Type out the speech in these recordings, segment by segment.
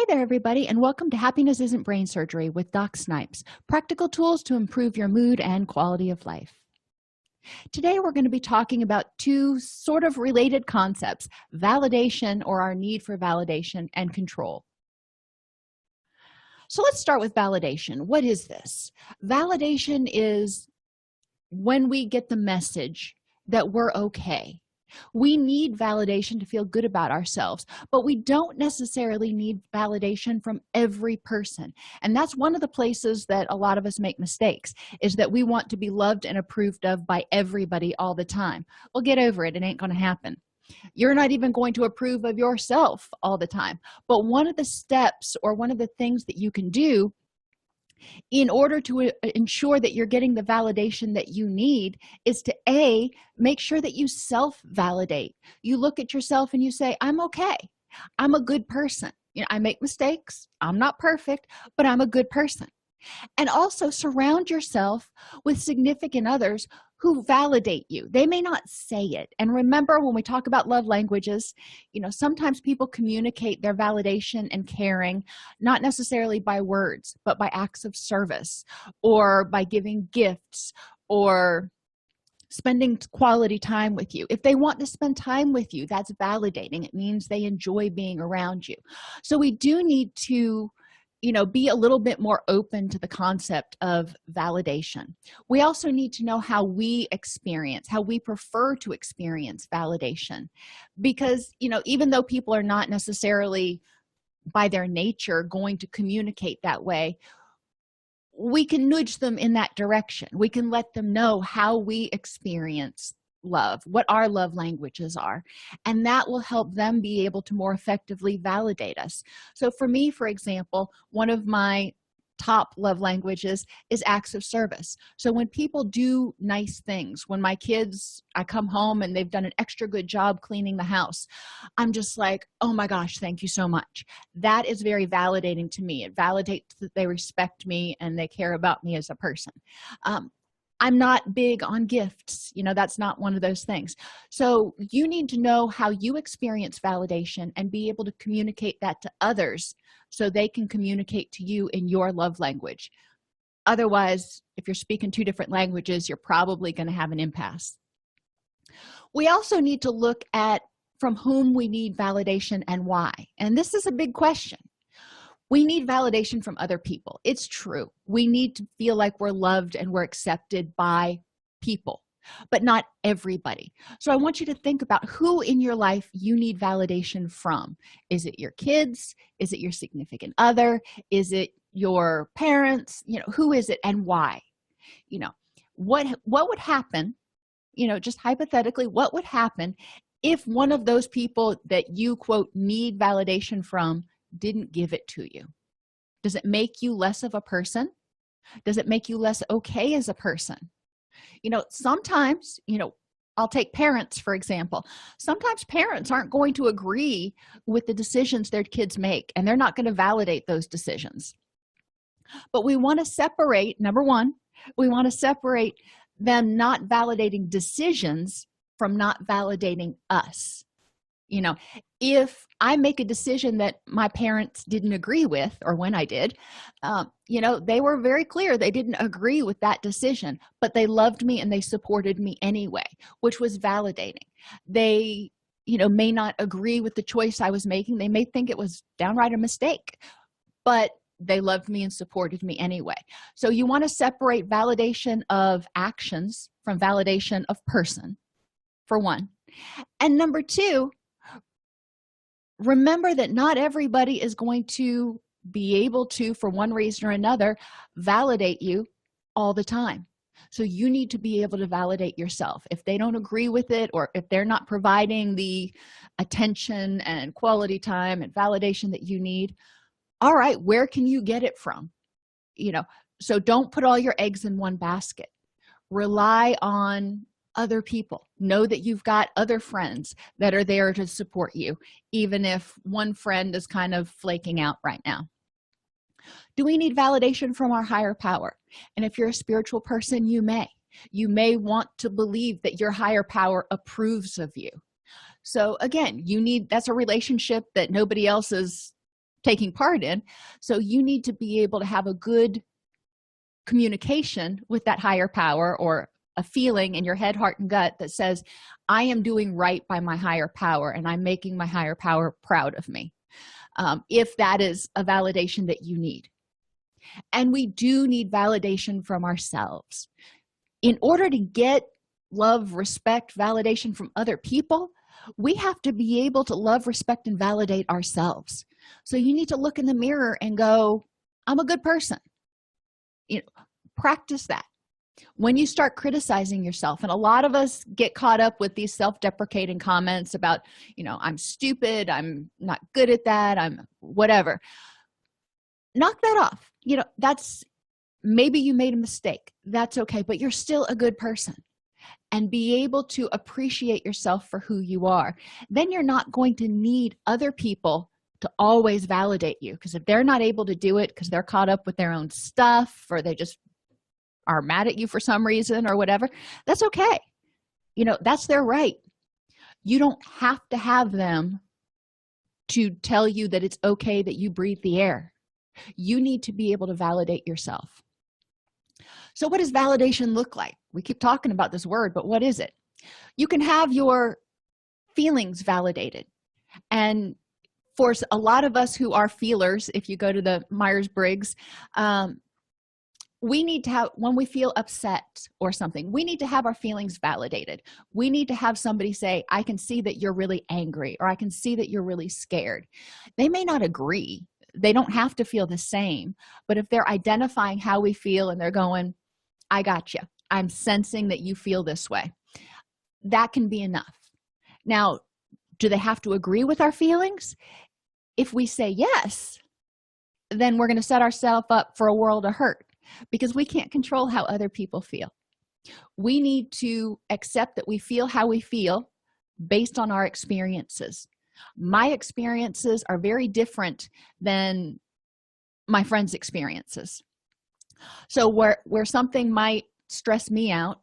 there, everybody, and welcome to Happiness Isn't Brain Surgery with Doc Snipes, practical tools to improve your mood and quality of life. Today, we're going to be talking about two sort of related concepts, validation or our need for validation and control. So let's start with validation. What is this? Validation is when we get the message that we're okay. We need validation to feel good about ourselves, but we don't necessarily need validation from every person. And that's one of the places that a lot of us make mistakes, is that we want to be loved and approved of by everybody all the time. Well, get over it. It ain't going to happen. You're not even going to approve of yourself all the time. But one of the steps or one of the things that you can do in order to ensure that you're getting the validation that you need is to make sure that you self-validate. You look at yourself and you say, I'm okay. I'm a good person. I make mistakes. I'm not perfect, but I'm a good person. And also surround yourself with significant others who validate you. They may not say it. And remember, when we talk about love languages, sometimes people communicate their validation and caring, not necessarily by words, but by acts of service or by giving gifts or spending quality time with you. If they want to spend time with you, that's validating. It means they enjoy being around you. So we do need to be a little bit more open to the concept of validation. We also need to know how we prefer to experience validation, because even though people are not necessarily by their nature going to communicate that way, we can nudge them in that direction. We can let them know how we experience love, what our love languages are, and that will help them be able to more effectively validate us. So for me, for example, one of my top love languages is acts of service. So when people do nice things, when I come home and they've done an extra good job cleaning the house, I'm just like, oh my gosh, thank you so much. That is very validating to me. It validates that they respect me and they care about me as a person. I'm not big on gifts. That's not one of those things. So you need to know how you experience validation and be able to communicate that to others so they can communicate to you in your love language. Otherwise, if you're speaking two different languages, you're probably going to have an impasse. We also need to look at from whom we need validation and why. And this is a big question. We need validation from other people. It's true. We need to feel like we're loved and we're accepted by people, but not everybody. So I want you to think about who in your life you need validation from. Is it your kids? Is it your significant other? Is it your parents? Who is it and why? What would happen, just hypothetically, what would happen if one of those people that you, quote, need validation from didn't give it to you? Does it make you less of a person? Does it make you less okay as a person? Sometimes, I'll take parents, for example. Sometimes parents aren't going to agree with the decisions their kids make, and they're not going to validate those decisions. But we want to separate, number one, we want to separate them not validating decisions from not validating us. If I make a decision that my parents didn't agree with, or when I did, they were very clear they didn't agree with that decision, but they loved me and they supported me anyway, which was validating. They, may not agree with the choice I was making. They may think it was downright a mistake, but they loved me and supported me anyway. So you want to separate validation of actions from validation of person, for one. And number two, remember that not everybody is going to be able to, for one reason or another, validate you all the time. So you need to be able to validate yourself. If they don't agree with it, or if they're not providing the attention and quality time and validation that you need, all right, where can you get it from? So don't put all your eggs in one basket. Rely on other people. Know that you've got other friends that are there to support you, even if one friend is kind of flaking out right now. Do we need validation from our higher power? And if you're a spiritual person, you may want to believe that your higher power approves of you. So again, that's a relationship that nobody else is taking part in. So you need to be able to have a good communication with that higher power, or a feeling in your head, heart, and gut that says, I am doing right by my higher power and I'm making my higher power proud of me, if that is a validation that you need. And we do need validation from ourselves. In order to get love, respect, validation from other people, we have to be able to love, respect, and validate ourselves. So you need to look in the mirror and go, I'm a good person. Practice that. When you start criticizing yourself, and a lot of us get caught up with these self-deprecating comments about, I'm stupid, I'm not good at that, I'm whatever. Knock that off. That's, maybe you made a mistake. That's okay, but you're still a good person. And be able to appreciate yourself for who you are. Then you're not going to need other people to always validate you, because if they're not able to do it because they're caught up with their own stuff, or they just are mad at you for some reason or whatever, that's okay. That's their right. You don't have to have them to tell you that it's okay that you breathe the air. You need to be able to validate yourself. So what does validation look like? We keep talking about this word, but what is it? You can have your feelings validated. And for a lot of us who are feelers, if you go to the Myers-Briggs, we need to have, when we feel upset or something, we need to have our feelings validated. We need to have somebody say, I can see that you're really angry, or I can see that you're really scared. They may not agree. They don't have to feel the same. But if they're identifying how we feel and they're going, I got you, I'm sensing that you feel this way, that can be enough. Now, do they have to agree with our feelings? If we say yes, then we're going to set ourselves up for a world of hurt, because we can't control how other people feel. We need to accept that we feel how we feel based on our experiences. My experiences are very different than my friends' experiences. So where something might stress me out,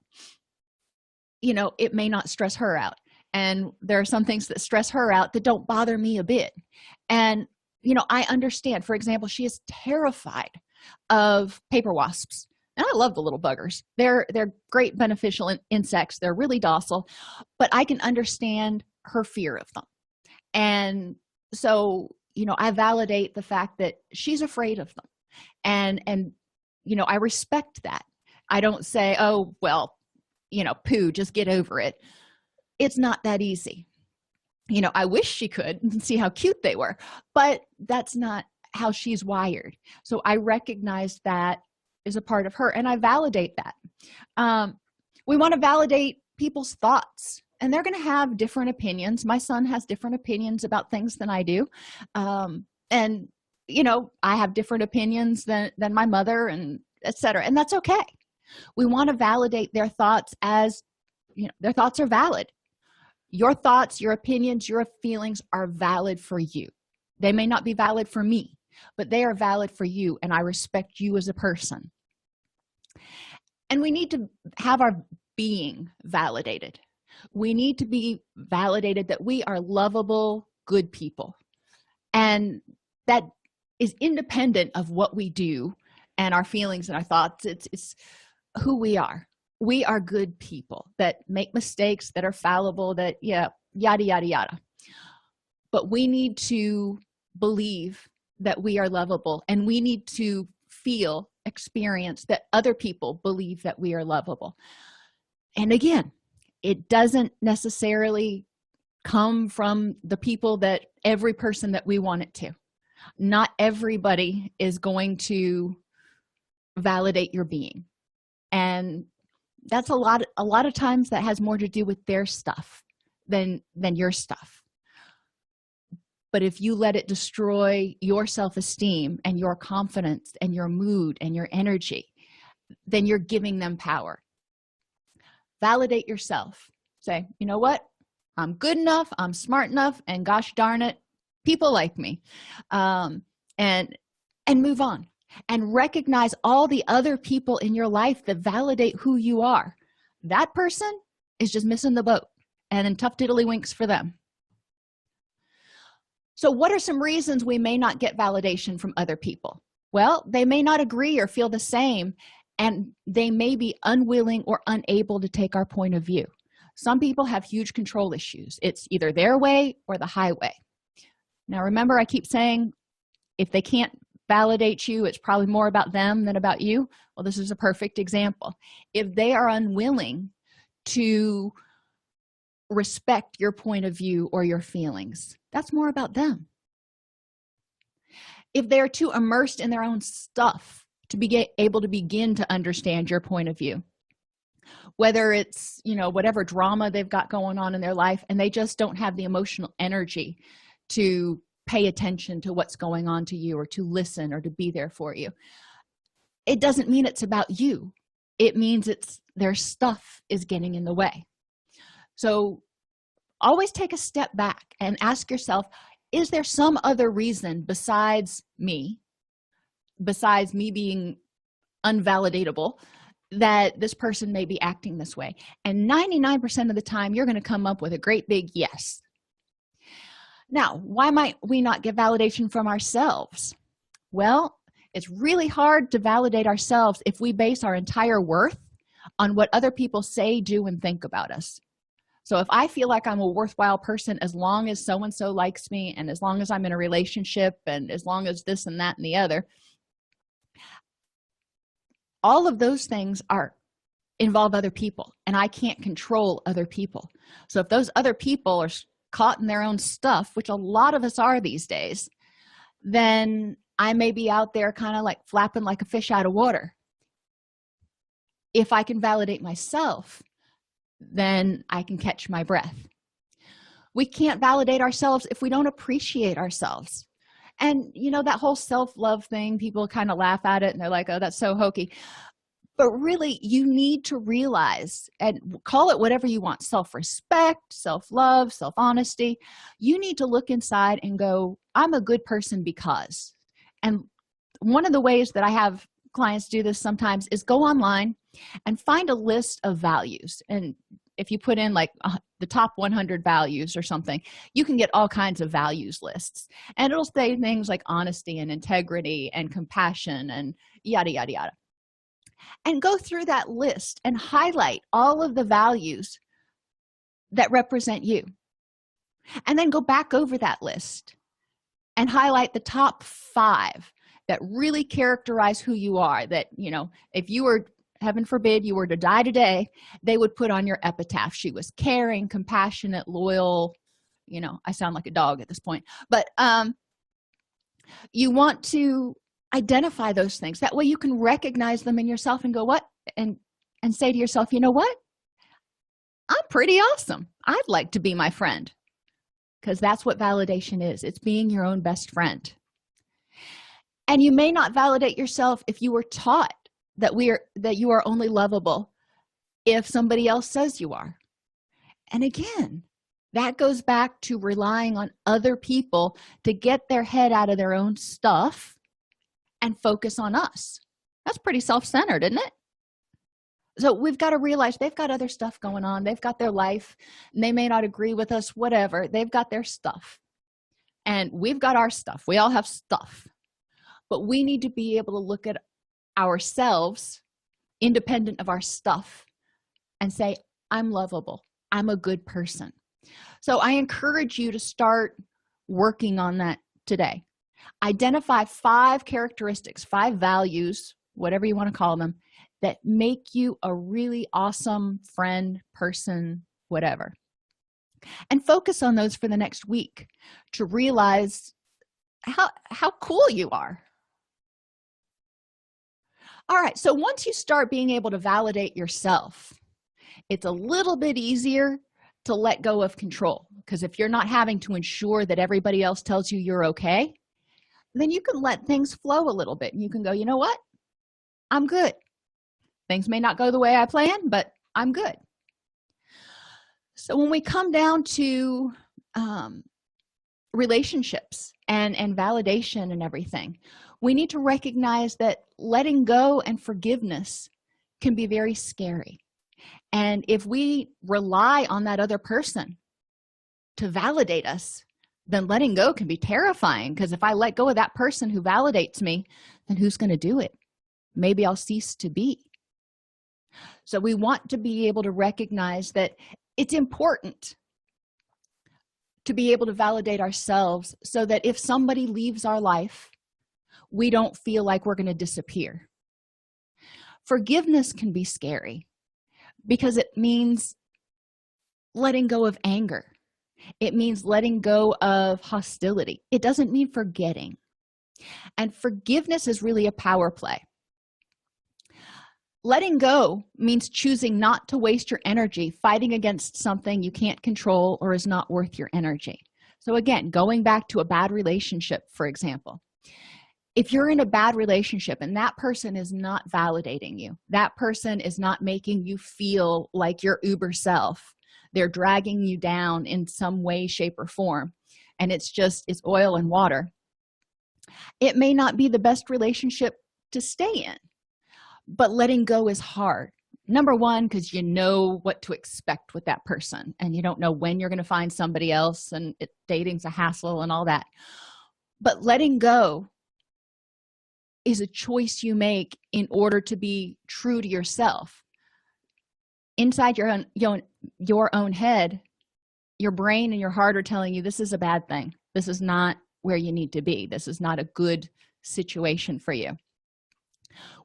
it may not stress her out. And there are some things that stress her out that don't bother me a bit. And, I understand. For example, she is terrified of paper wasps. And I love the little buggers. They're great beneficial insects. They're really docile, but I can understand her fear of them. And so, I validate the fact that she's afraid of them. And I respect that. I don't say, oh, well, poo, just get over it. It's not that easy. I wish she could and see how cute they were, but that's not how she's wired. So I recognize that is a part of her, and I validate that. We want to validate people's thoughts, and they're going to have different opinions. My son has different opinions about things than I do. And I have different opinions than my mother, and etc. And that's okay. We want to validate their thoughts as, their thoughts are valid. Your thoughts, your opinions, your feelings are valid for you. They may not be valid for me, but they are valid for you, and I respect you as a person. And we need to have our being validated. We need to be validated that we are lovable, good people. And that is independent of what we do and our feelings and our thoughts. It's who we are. We are good people that make mistakes, that are fallible, that, yada, yada, yada. But we need to believe that we are lovable, and we need to experience that other people believe that we are lovable. And again, it doesn't necessarily come from the people that every person that we want it to. Not everybody is going to validate your being. And that's a lot of times that has more to do with their stuff than your stuff. But if you let it destroy your self-esteem and your confidence and your mood and your energy, then you're giving them power. Validate yourself. Say, you know what? I'm good enough, I'm smart enough, and gosh darn it, people like me. And move on. And recognize all the other people in your life that validate who you are. That person is just missing the boat, and then tough tiddlywinks for them. So what are some reasons we may not get validation from other people? Well, they may not agree or feel the same, and they may be unwilling or unable to take our point of view. Some people have huge control issues. It's either their way or the highway. Now, remember, I keep saying if they can't validate you, it's probably more about them than about you. Well, this is a perfect example. If they are unwilling to respect your point of view or your feelings, that's more about them. If they're too immersed in their own stuff to be able to begin to understand your point of view, whether it's, whatever drama they've got going on in their life, and they just don't have the emotional energy to pay attention to what's going on to you or to listen or to be there for you, it doesn't mean it's about you. It means it's their stuff is getting in the way. So always take a step back and ask yourself, is there some other reason besides me being unvalidatable, that this person may be acting this way? And 99% of the time, you're going to come up with a great big yes. Now, why might we not get validation from ourselves? Well, it's really hard to validate ourselves if we base our entire worth on what other people say, do, and think about us. So if I feel like I'm a worthwhile person as long as so-and-so likes me, and as long as I'm in a relationship, and as long as this and that and the other, all of those things involve other people, and I can't control other people. So if those other people are caught in their own stuff, which a lot of us are these days, then I may be out there kind of like flapping like a fish out of water. If I can validate myself, then I can catch my breath. We can't validate ourselves if we don't appreciate ourselves. And that whole self-love thing, people kind of laugh at it and they're like, oh, that's so hokey. But really, you need to realize, and call it whatever you want, self-respect, self-love, self-honesty. You need to look inside and go, I'm a good person because. And one of the ways that I have clients do this sometimes is go online and find a list of values. And if you put in like the top 100 values or something, you can get all kinds of values lists, and it'll say things like honesty and integrity and compassion and yada yada yada. And go through that list and highlight all of the values that represent you, and then go back over that list and highlight the top 5 that really characterize who you are. That, if you were, heaven forbid, you were to die today, they would put on your epitaph, she was caring, compassionate, loyal. I sound like a dog at this point, but you want to identify those things. That way you can recognize them in yourself and go, what? And say to yourself, you know what? I'm pretty awesome. I'd like to be my friend. Because that's what validation is. It's being your own best friend. And you may not validate yourself if you were taught that you are only lovable if somebody else says you are. And again, that goes back to relying on other people to get their head out of their own stuff and focus on us. That's pretty self-centered, isn't it? So we've got to realize they've got other stuff going on. They've got their life, and they may not agree with us, whatever. They've got their stuff, and we've got our stuff. We all have stuff, but we need to be able to look at ourselves independent of our stuff and say, I'm lovable. I'm a good person. So I encourage you to start working on that today. Identify 5 characteristics, 5 values, whatever you want to call them, that make you a really awesome friend, person, whatever. And focus on those for the next week to realize how cool you are. All right, so once you start being able to validate yourself, it's a little bit easier to let go of control, because if you're not having to ensure that everybody else tells you you're okay, then you can let things flow a little bit, and you can go, you know what? I'm good. Things may not go the way I planned, but I'm good. So when we come down to relationships and validation and everything, we need to recognize that letting go and forgiveness can be very scary. And if we rely on that other person to validate us, then letting go can be terrifying, because if I let go of that person who validates me, then who's going to do it? Maybe I'll cease to be. So we want to be able to recognize that it's important to be able to validate ourselves, so that if somebody leaves our life, we don't feel like we're going to disappear. Forgiveness can be scary because it means letting go of anger. It means letting go of hostility. It doesn't mean forgetting. And forgiveness is really a power play. Letting go means choosing not to waste your energy fighting against something you can't control or is not worth your energy. So again, going back to a bad relationship, for example, if you're in a bad relationship and that person is not validating you, that person is not making you feel like your uber self, they're dragging you down in some way, shape, or form, and it's oil and water, it may not be the best relationship to stay in. But letting go is hard. Number one, because you know what to expect with that person, and you don't know when you're going to find somebody else, and dating's a hassle and all that. But letting go is a choice you make in order to be true to yourself. Inside your own head, your brain and your heart are telling you this is a bad thing. This is not where you need to be. This is not a good situation for you.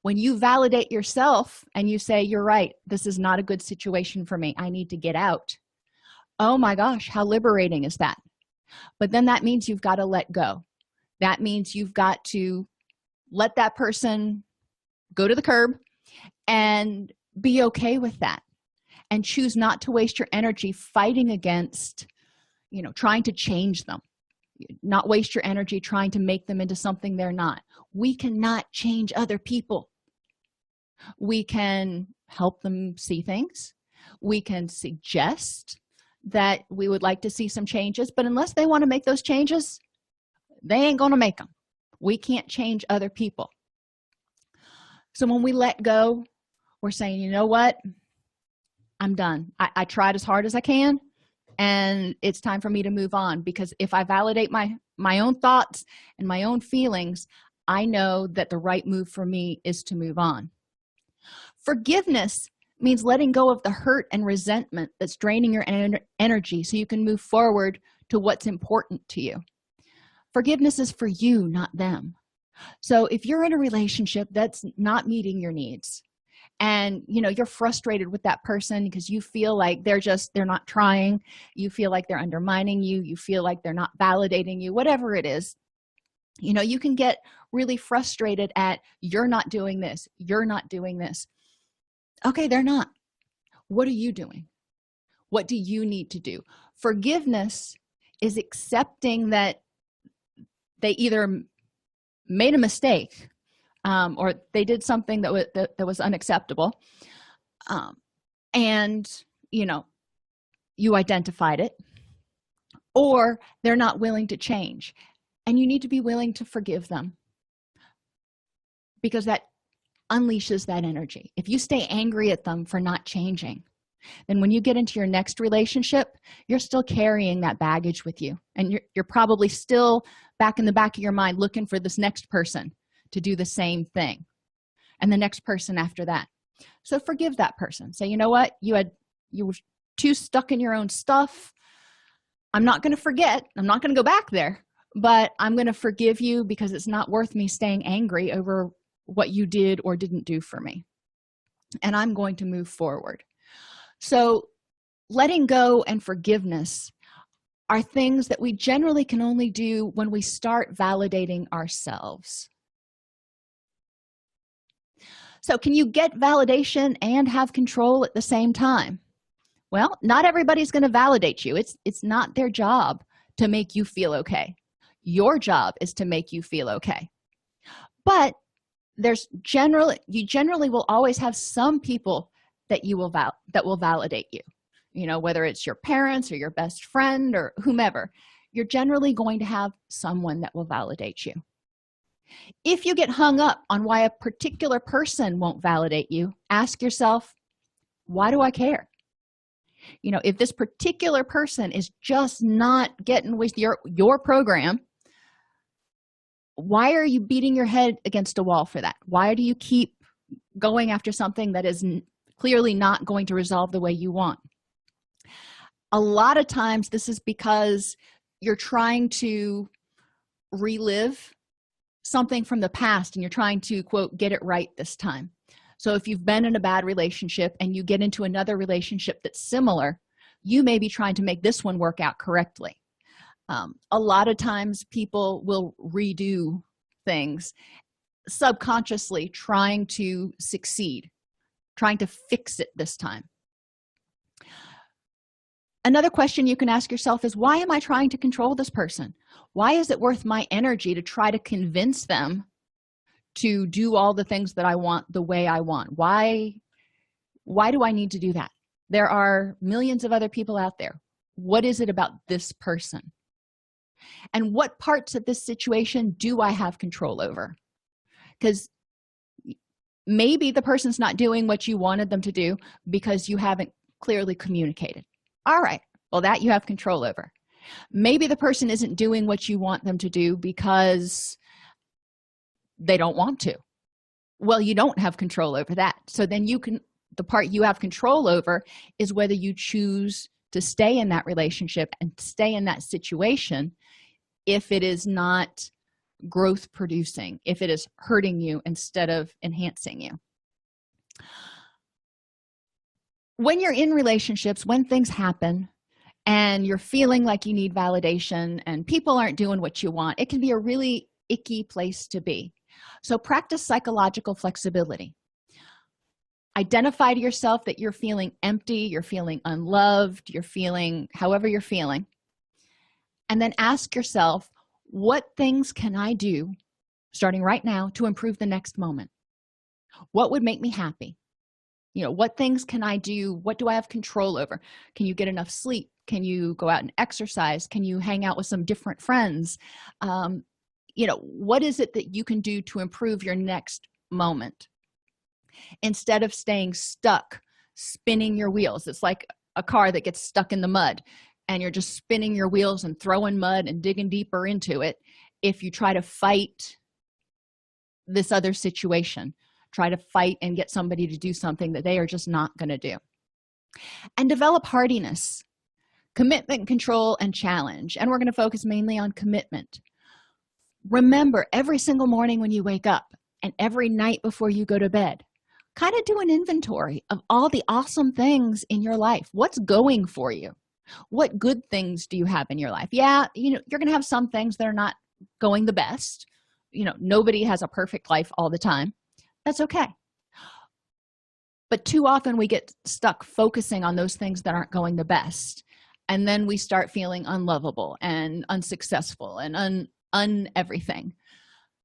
When you validate yourself and you say, you're right, this is not a good situation for me, I need to get out. Oh my gosh, how liberating is that? But then that means you've got to let go. That means you've got to let that person go to the curb and be okay with that, and choose not to waste your energy fighting against, trying to change them. Not waste your energy trying to make them into something they're not. We cannot change other people. We can help them see things. We can suggest that we would like to see some changes, but unless they want to make those changes, they ain't going to make them. We can't change other people. So when we let go, we're saying, you know what? I'm done. I tried as hard as I can, and it's time for me to move on, because if I validate my own thoughts and my own feelings, I know that the right move for me is to move on. Forgiveness means letting go of the hurt and resentment that's draining your energy so you can move forward to what's important to you. Forgiveness is for you, not them. So if you're in a relationship that's not meeting your needs, and you're frustrated with that person because you feel like they're not trying, you feel like they're undermining you, you feel like they're not validating you, whatever it is, you can get really frustrated at, you're not doing this, you're not doing this. Okay, they're not. What are you doing? What do you need to do? Forgiveness is accepting that they either made a mistake, or they did something that was unacceptable, and you identified it, or they're not willing to change, and you need to be willing to forgive them, because that unleashes that energy. If you stay angry at them for not changing, then when you get into your next relationship, you're still carrying that baggage with you, and you're probably still back in the back of your mind looking for this next person to do the same thing, and the next person after that. So forgive that person. Say, you know what, you were too stuck in your own stuff. I'm not going to forget, I'm not going to go back there, but I'm going to forgive you, because it's not worth me staying angry over what you did or didn't do for me, and I'm going to move forward. So letting go and forgiveness are things that we generally can only do when we start validating ourselves. So can you get validation and have control at the same time? Well, not everybody's going to validate you. It's not their job to make you feel okay. Your job is to make you feel okay. But you generally will always have some people that will validate you. Whether it's your parents or your best friend or whomever, you're generally going to have someone that will validate you. If you get hung up on why a particular person won't validate you, ask yourself, why do I care? if this particular person is just not getting with your program, why are you beating your head against a wall for that? Why do you keep going after something that is clearly not going to resolve the way you want? A lot of times this is because you're trying to relive something from the past and you're trying to, quote, get it right this time. So if you've been in a bad relationship and you get into another relationship that's similar, you may be trying to make this one work out correctly. A lot of times people will redo things subconsciously, trying to succeed, trying to fix it this time. Another question you can ask yourself is, why am I trying to control this person? Why is it worth my energy to try to convince them to do all the things that I want the way I want? Why do I need to do that? There are millions of other people out there. What is it about this person? And what parts of this situation do I have control over? Because maybe the person's not doing what you wanted them to do because you haven't clearly communicated. All right, well, that you have control over. Maybe the person isn't doing what you want them to do because they don't want to. Well, you don't have control over that. So then the part you have control over is whether you choose to stay in that relationship and stay in that situation if it is not growth producing, if it is hurting you instead of enhancing you. When you're in relationships, when things happen and you're feeling like you need validation and people aren't doing what you want, it can be a really icky place to be. So practice psychological flexibility. Identify to yourself that you're feeling empty, you're feeling unloved, you're feeling however you're feeling, and then ask yourself, what things can I do starting right now to improve the next moment? What would make me happy? What things can I do? What do I have control over? Can you get enough sleep? Can you go out and exercise? Can you hang out with some different friends? What is it that you can do to improve your next moment? Instead of staying stuck, spinning your wheels. It's like a car that gets stuck in the mud and you're just spinning your wheels and throwing mud and digging deeper into it. If you try to fight this other situation, try to fight and get somebody to do something that they are just not going to do. And develop hardiness, commitment, control, and challenge. And we're going to focus mainly on commitment. Remember, every single morning when you wake up and every night before you go to bed, kind of do an inventory of all the awesome things in your life. What's going for you? What good things do you have in your life? Yeah, you're going to have some things that are not going the best. Nobody has a perfect life all the time. That's okay. But too often we get stuck focusing on those things that aren't going the best. And then we start feeling unlovable and unsuccessful and everything.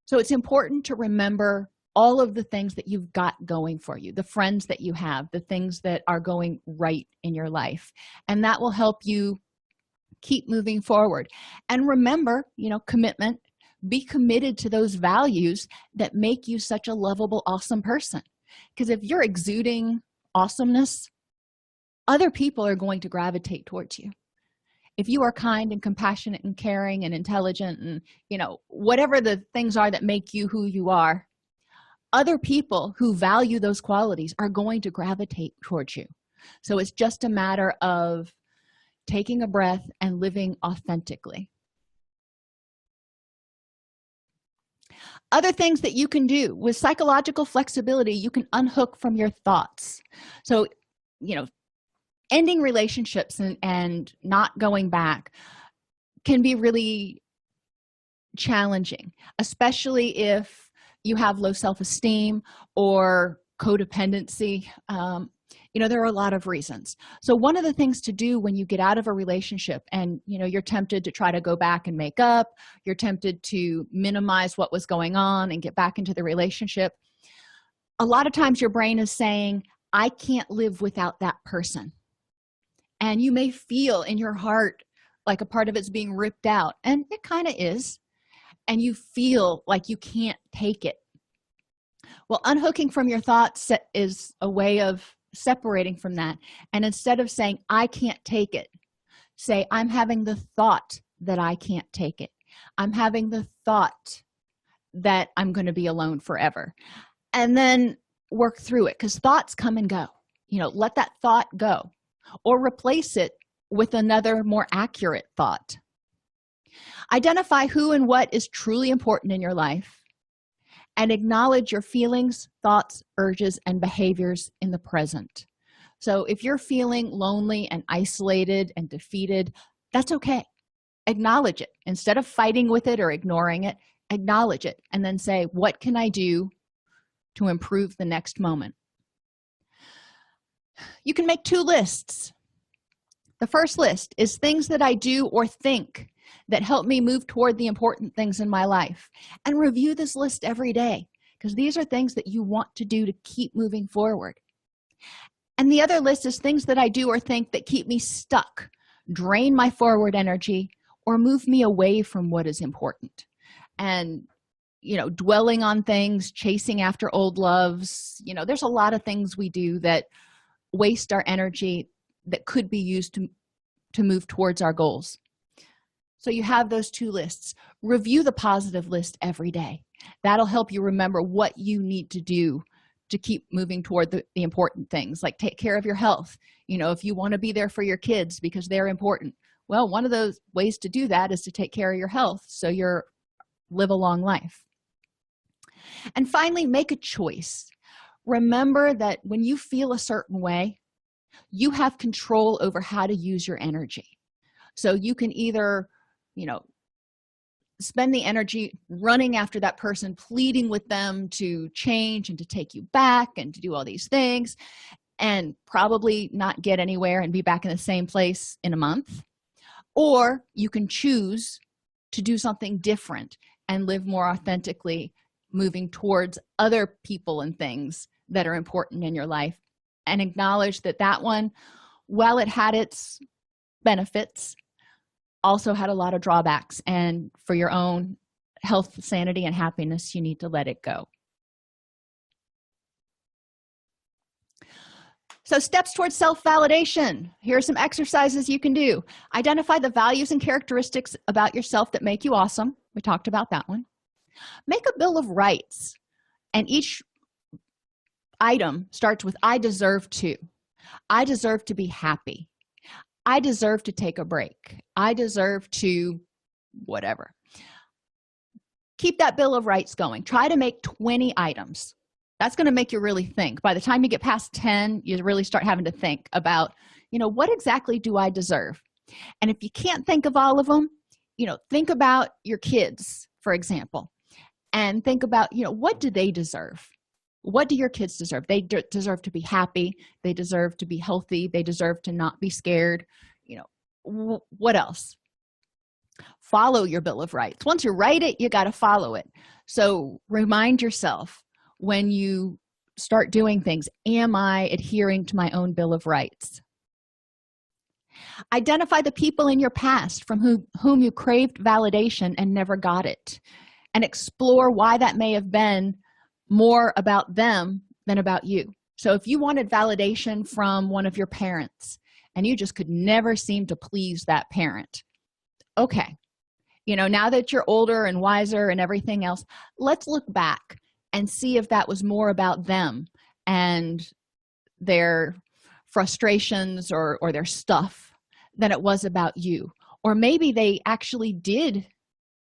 So it's important to remember all of the things that you've got going for you, the friends that you have, the things that are going right in your life. And that will help you keep moving forward. And remember, commitment. Be committed to those values that make you such a lovable, awesome person. Because if you're exuding awesomeness, other people are going to gravitate towards you. If you are kind and compassionate and caring and intelligent and, whatever the things are that make you who you are, other people who value those qualities are going to gravitate towards you. So it's just a matter of taking a breath and living authentically. Other things that you can do with psychological flexibility, you can unhook from your thoughts. So, ending relationships and not going back can be really challenging, especially if you have low self-esteem or codependency. There are a lot of reasons. So one of the things to do when you get out of a relationship and you're tempted to try to go back and make up, you're tempted to minimize what was going on and get back into the relationship, a lot of times your brain is saying, I can't live without that person. And you may feel in your heart like a part of it's being ripped out, and it kind of is, and you feel like you can't take it. Well, unhooking from your thoughts is a way of separating from that, and instead of saying I can't take it, say I'm having the thought that I can't take it. I'm having the thought that I'm going to be alone forever. And then work through it, because thoughts come and go. Let that thought go, or replace it with another more accurate thought. Identify who and what is truly important in your life, and acknowledge your feelings, thoughts, urges, and behaviors in the present. So if you're feeling lonely and isolated and defeated, that's okay. Acknowledge it. Instead of fighting with it or ignoring it, acknowledge it, and then say, what can I do to improve the next moment? You can make 2 lists. The first list is things that I do or think that help me move toward the important things in my life, and review this list every day, because these are things that you want to do to keep moving forward. And the other list is things that I do or think that keep me stuck, drain my forward energy, or move me away from what is important. And dwelling on things, chasing after old loves, there's a lot of things we do that waste our energy that could be used to move towards our goals. So you have those 2 lists. Review the positive list every day. That'll help you remember what you need to do to keep moving toward the important things, like take care of your health. If you want to be there for your kids because they're important, well, one of those ways to do that is to take care of your health so you're live a long life. And finally, make a choice. Remember that when you feel a certain way, you have control over how to use your energy. So you can either spend the energy running after that person, pleading with them to change and to take you back and to do all these things, and probably not get anywhere and be back in the same place in a month. Or you can choose to do something different and live more authentically, moving towards other people and things that are important in your life, and acknowledge that one, while it had its benefits, also had a lot of drawbacks, and for your own health, sanity, and happiness, you need to let it go. So steps towards self-validation. Here are some exercises you can do. Identify the values and characteristics about yourself that make you awesome. We talked about that one. Make a bill of rights, and each item starts with I deserve to. I deserve to be happy. I deserve to take a break. I deserve to whatever. Keep that bill of rights going. Try to make 20 items. That's going to make you really think. By the time you get past 10, you really start having to think about, what exactly do I deserve? And if you can't think of all of them, think about your kids, for example, and think about, what do they deserve? What do your kids deserve? They deserve to be happy. They deserve to be healthy. They deserve to not be scared. What else? Follow your bill of rights. Once you write it, you got to follow it. So remind yourself when you start doing things, am I adhering to my own bill of rights? Identify the people in your past from whom you craved validation and never got it, and explore why that may have been more about them than about you. So if you wanted validation from one of your parents and you just could never seem to please that parent, okay, now that you're older and wiser and everything else, let's look back and see if that was more about them and their frustrations or their stuff than it was about you. Or maybe they actually did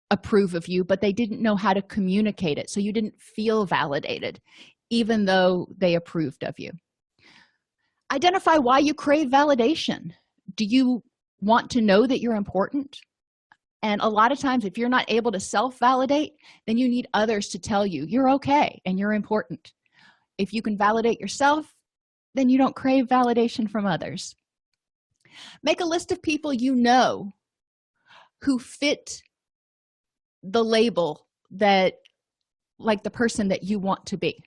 approve of you, but they didn't know how to communicate it, so you didn't feel validated even though they approved of you. Identify why you crave validation. Do you want to know that you're important? And a lot of times, if you're not able to self-validate, then you need others to tell you you're okay and you're important. If you can validate yourself, then you don't crave validation from others. Make a list of people you know who fit the label that, like the person that you want to be.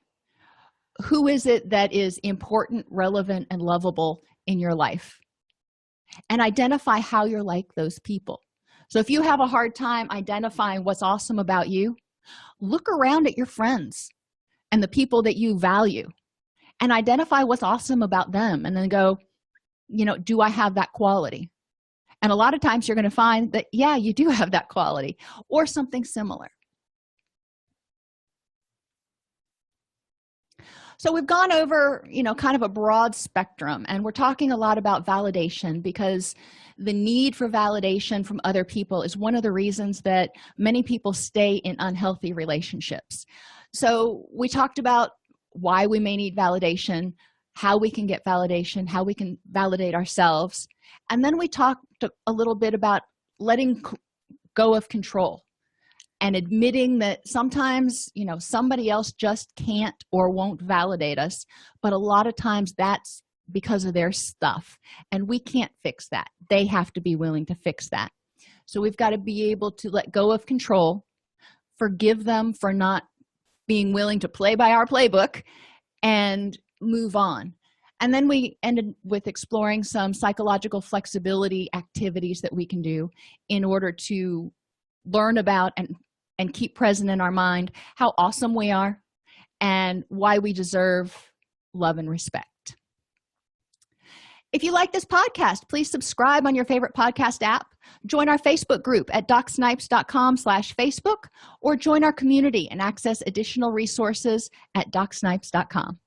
Who is it that is important, relevant, and lovable in your life? And identify how you're like those people. So if you have a hard time identifying what's awesome about you, look around at your friends and the people that you value and identify what's awesome about them, and then go, do I have that quality? And a lot of times you're going to find that, yeah, you do have that quality or something similar. So we've gone over, kind of a broad spectrum, and we're talking a lot about validation because the need for validation from other people is one of the reasons that many people stay in unhealthy relationships. So we talked about why we may need validation, how we can get validation, how we can validate ourselves, and then we talked a little bit about letting go of control and admitting that sometimes somebody else just can't or won't validate us, but a lot of times that's because of their stuff, and we can't fix that. They have to be willing to fix that. So we've got to be able to let go of control, forgive them for not being willing to play by our playbook, and move on. And then we ended with exploring some psychological flexibility activities that we can do in order to learn about and keep present in our mind how awesome we are and why we deserve love and respect. If you like this podcast, please subscribe on your favorite podcast app, join our Facebook group at docsnipes.com/Facebook, or join our community and access additional resources at docsnipes.com.